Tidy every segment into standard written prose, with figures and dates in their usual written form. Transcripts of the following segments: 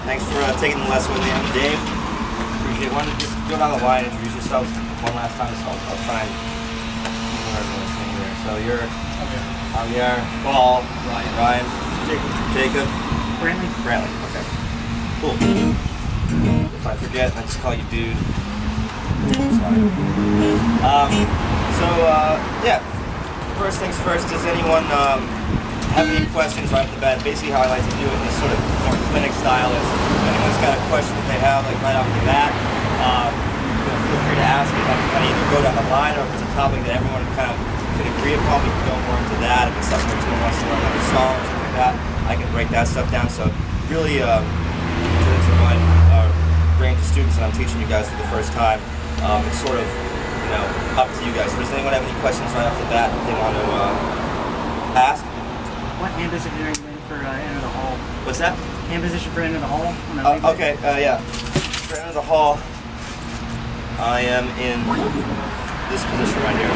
Thanks for taking the lesson with me. I'm Dave. Appreciate it. Why don't you just go down the line and introduce yourself one last time, so I'll try and remember everyone's name here. So you're Javier, Paul, Ryan, Jacob, Brantley. Okay. Cool. If I forget, I just call you dude. Sorry. Yeah. First things first, does anyone have any questions right off the bat? Basically how I like to do it in this sort of more clinic style is if anyone's got a question that they have like right off the bat, feel free to ask it. I can either go down the line or if it's a topic that everyone kind of could agree upon, we can go more into that. If it's something where someone wants to learn another song or something like that, I can break that stuff down. So really, to my range of students that I'm teaching you guys for the first time, it's sort of, up to you guys. So does anyone have any questions right off the bat that they want to ask? What hand position are you in for Enter the Hall? What's that? Hand position for Enter the Hall? Okay, yeah. For Enter the Hall, I am in this position right here.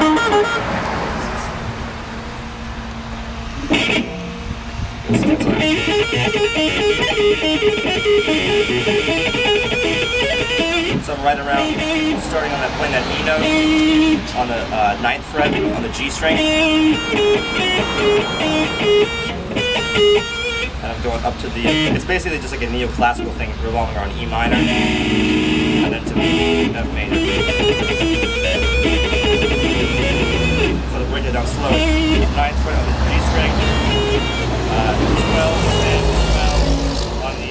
So I'm right around, starting on that, playing that E note on the 9th fret on the G string. And I'm going up to the, it's basically just like a neoclassical thing revolving around E minor, and then to the F major. So to break it down slow, 9th fret on the G string, 12 and 12 on the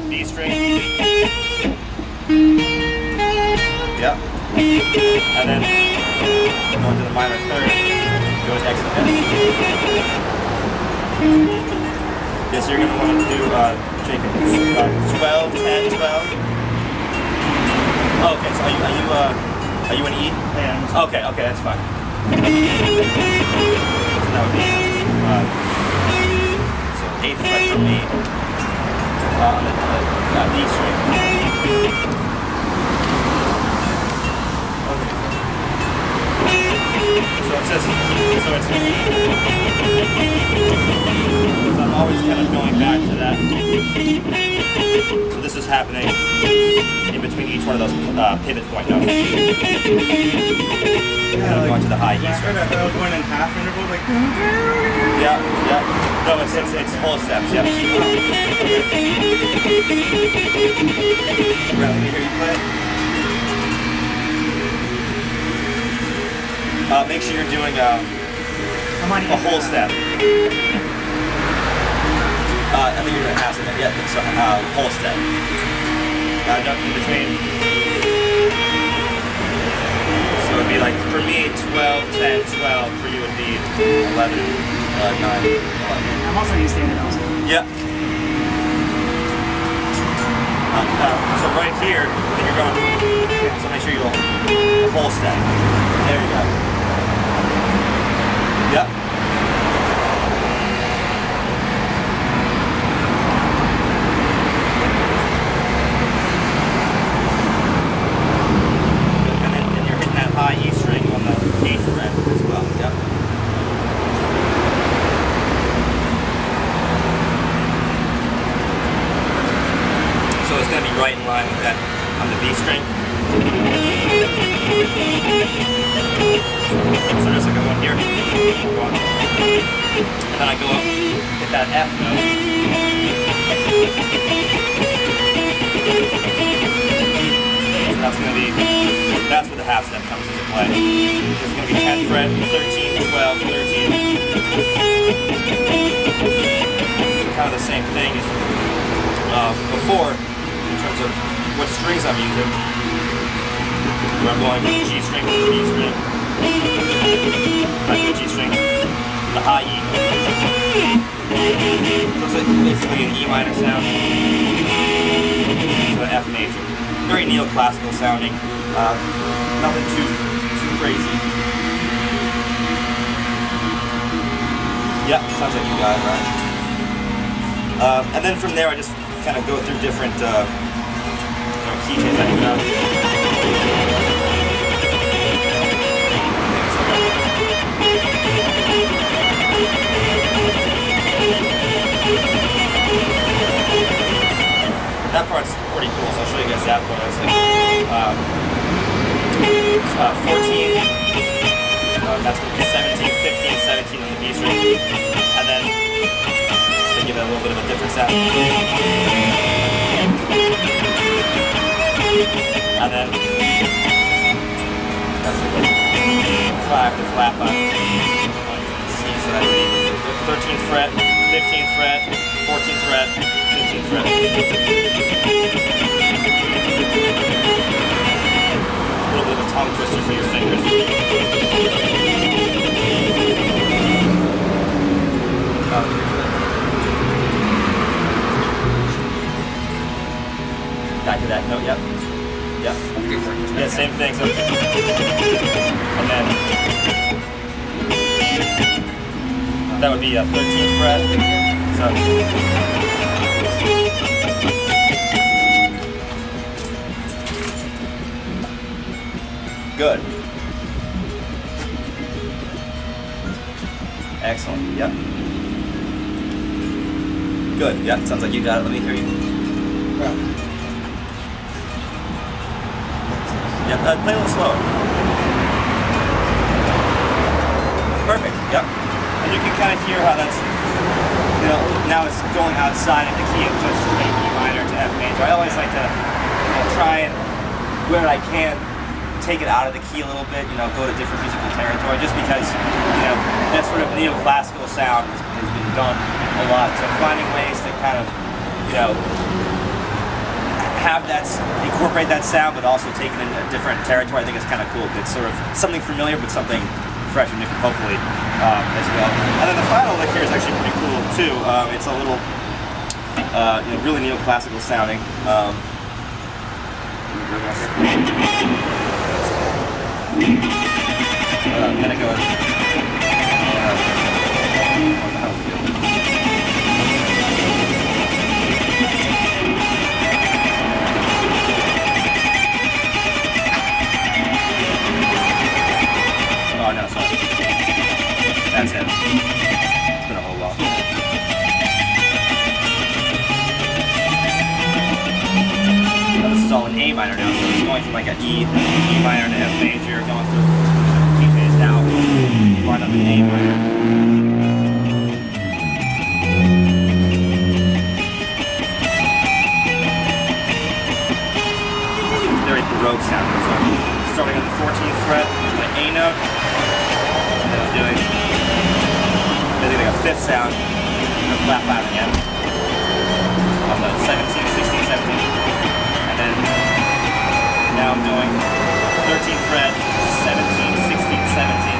B string. Yep. And then going to the minor third, go to X and F. Yes, you're going to want to do, Jacob, 12, 10, 12. Oh, okay, so are you an E? Yeah. Okay, that's fine. So that would be, so 8th fret for me, on the D string. So it says, so I'm always kind of going back to that. So this is happening in between each one of those pivot point notes. And I'm going to the high E string. I was going in half intervals, like. Yeah. No, it's whole steps, yeah. Bradley, can you hear you play? Make sure you're doing a whole step. I think you're doing half step. Yeah, so whole step. Nothing in between. So it would be like, for me, 12, 10, 12. For you it would be 11, 9, 11. I'm also used to it also. Yeah. So right here, then you're going, so make sure you go a whole step. There you go. Yep. And then you're hitting that high E string on the 8th fret as well. Yep. So it's going to be right in line with that on the B string. So just like I'm going here, and then I go up, hit that F note. So that's where the half step comes into play. It's going to be 10th fret, 13, 12, 13. So kind of the same thing as before, in terms of what strings I'm using. Where I'm going from the G string to the B string, back to the G string, to the high E. So it's like basically an E minor sound to an F major. Very neoclassical sounding, nothing too crazy. Yeah, sounds like you got it right. And then from there I just kind of go through different key changes I do. that part's pretty cool, so I'll show you guys that part. It's like 14, that's going to be 17, 15, 17 on the B string, and then they give it a little bit of a different sound. And then that's the 5 to flat 5. C, so that would be 13th fret, 15th fret, 14th fret, 15th fret. A little bit of a tongue twister for your fingers. Back to that note, yep. Yep. Yeah, same thing. So, and then that would be a 13th fret. So, good. Excellent. Yep. Good. Yep. Sounds like you got it. Let me hear you. Yeah. Yep, play a little slower. Perfect, yep. And you can kind of hear how that's, you know, now it's going outside of the key of just A, E minor to F major. I always like to, you know, try and, where I can, take it out of the key a little bit, you know, go to different musical territory, just because, you know, that sort of neoclassical sound has been done a lot. So finding ways to kind of, you know, have that, incorporate that sound, but also take it in a different territory, I think it's kind of cool. It's sort of something familiar, but something fresh and different, hopefully, as well. And then the final lick here is actually pretty cool, too. It's a little, you know, really neoclassical sounding. I'm gonna go oh no, sorry. That's it. It's been a whole while. This is all in A minor now, so it's going from like an E minor to F major, going through key phase now, wind up in A minor. Very Baroque sound. So starting on the 14th fret, the A note, and then I'm doing basically like a 5th sound, and a flat 5 again. On the 17, 16, 17. And then now I'm doing 13th fret, 17, 16, 17.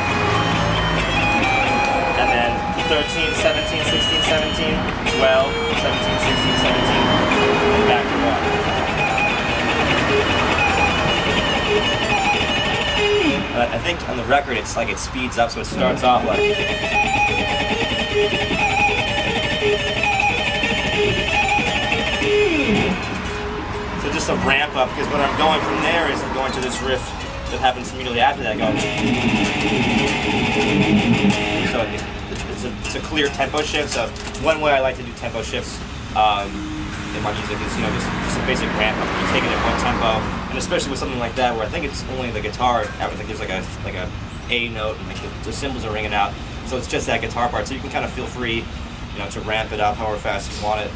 And then 13, 17, 16, 17, 12, 17, 16, 17, and back to 1. I think on the record it's like it speeds up, so it starts off like. So just a ramp up, because what I'm going from there is I'm going to this riff that happens immediately after that. So it's a clear tempo shift. So one way I like to do tempo shifts in my music is, you know, just a basic ramp up. You take it at one tempo, and especially with something like that where I think it's only the guitar. I would think there's like a A note, and like the cymbals are ringing out. So it's just that guitar part. So you can kind of feel free, you know, to ramp it up however fast you want it.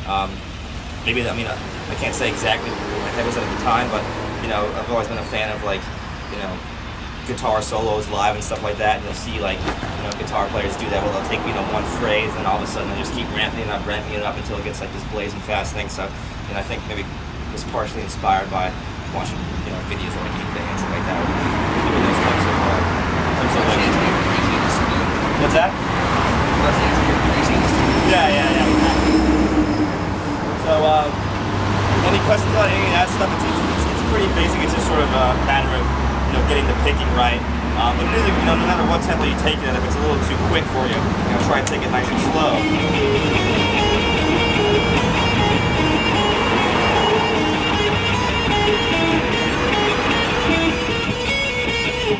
Maybe, I mean, I can't say exactly what my head was at the time, but, you know, I've always been a fan of, like, you know, guitar solos live and stuff like that, and you'll see, like, you know, guitar players do that where they'll take, you know, one phrase, and all of a sudden they just keep ramping it up until it gets, like, this blazing fast thing. So, and I think maybe it was partially inspired by watching, you know, videos of, like, eBay and stuff like that, doing those types of like, what's that? Yeah. So, any questions on any of that stuff? It's pretty basic. It's just sort of a matter of, you know, getting the picking right. But music, you know, no matter what tempo you take it at, if it's a little too quick for you, you know, try and take it nice and slow.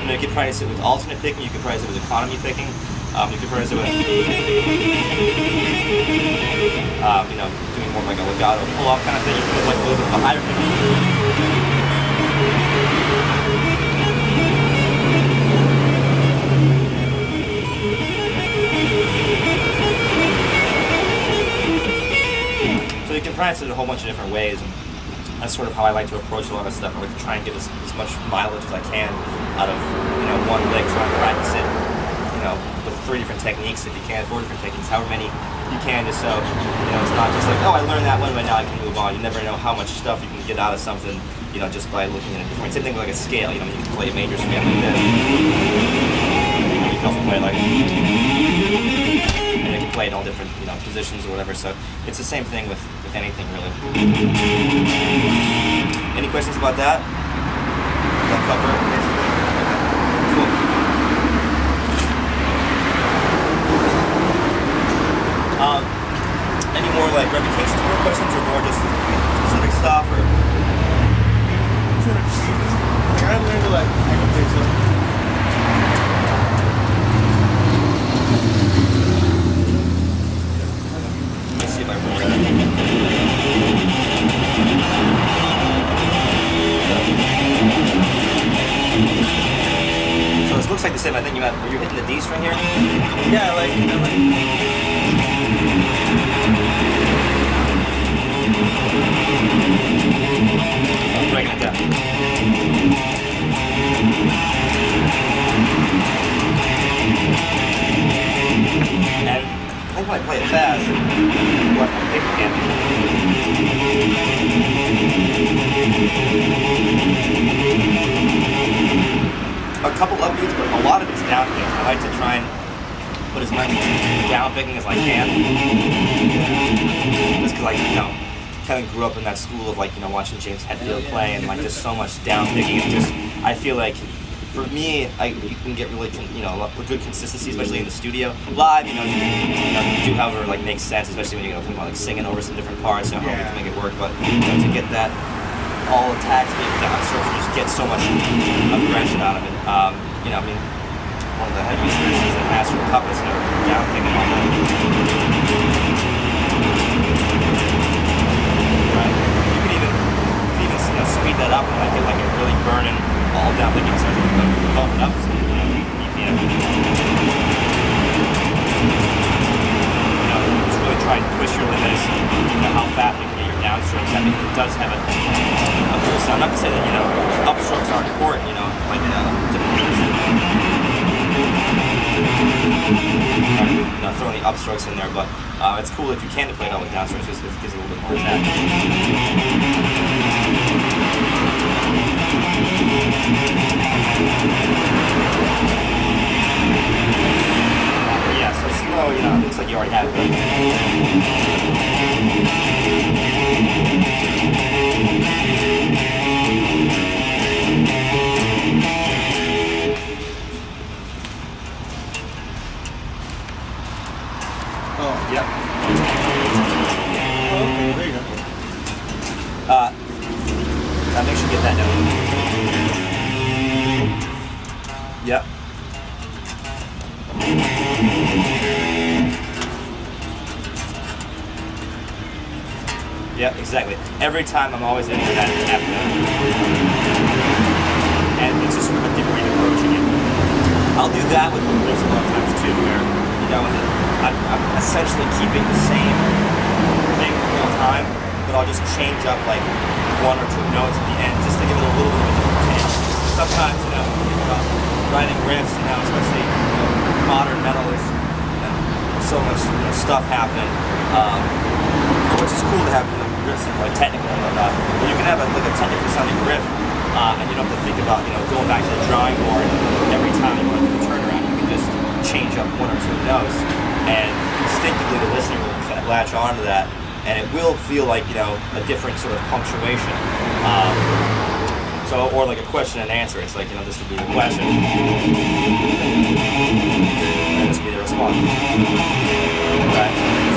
And you can price it with alternate picking. You can price it with economy picking. You can price it with, you know, doing more of like a legato pull-off kind of thing. You can put like a little bit of a higher picking. So you can practice it a whole bunch of different ways, and that's sort of how I like to approach a lot of stuff. I like to try and get as much mileage as I can out of one lick, trying to practice it with 3 different techniques if you can, 4 different techniques, however many you can, just so it's not just like, oh, I learned that one, but now I can move on. You never know how much stuff you can get out of something just by looking at it different. Same thing with like a scale. You can play a major scale like this. You can also play like, and you can play it in all different positions or whatever. So it's the same thing with anything really. Any questions about that? That cover it basically. Cool. Any more like revocations more questions, or more just specific stuff, or? I learned to like I can play stuff. Let me see if I remember that. So this looks like the same. I think were you hitting the D string here? Yeah, like I'm breaking it down. And I think when I play it fast, what I'm picking again. A couple upbeats, but a lot of it's down picking. I like to try and put as much down picking as I can. Just because kind of grew up in that school of watching James Hetfield play and just so much down picking. It's just, I feel like for me, you can get really with good consistency, especially in the studio. Live, you do however makes sense, especially when you're talking about singing over some different parts, how we can make it work. But to get that all attacked, down strokes, you just get so much aggression out of it. One of the heaviest pieces in Master of Puppets, down picking on that. Right? You can even speed that up and get it really burning all down picking, so you can bump it up to BPM. Just really try and push your limits, how fast you can get your downstrokes. I mean, it does have a cool sound. Not to say that upstrokes aren't important, throwing the upstrokes in there, but it's cool if you can to play it out with downstrokes, because it gives it a little bit more attack. Yeah, so slow, it looks like you already have it. Yep. oh, okay, there you go. Make sure you get that note. Yep. Yep, exactly. Every time I'm always into that F note. And it's just sort of a different way of approaching it. I'll do that with riffs a lot of times too, where I'm essentially keeping the same thing the whole time, but I'll just change up 1 or 2 notes at the end just to give it a little bit of a different take. Sometimes, writing riffs, especially modern metal, is so much stuff happening, which is cool to have riffs that are technical and whatnot. But you can have a technical sounding riff, and you don't have to think about going back to the drawing board every time you want to do a turnaround. You can just change up 1 or 2 notes, and instinctively the listener will latch onto that, and it will feel like a different sort of punctuation. Or like a question and answer. It's like this would be the question, and this would be the response. Right?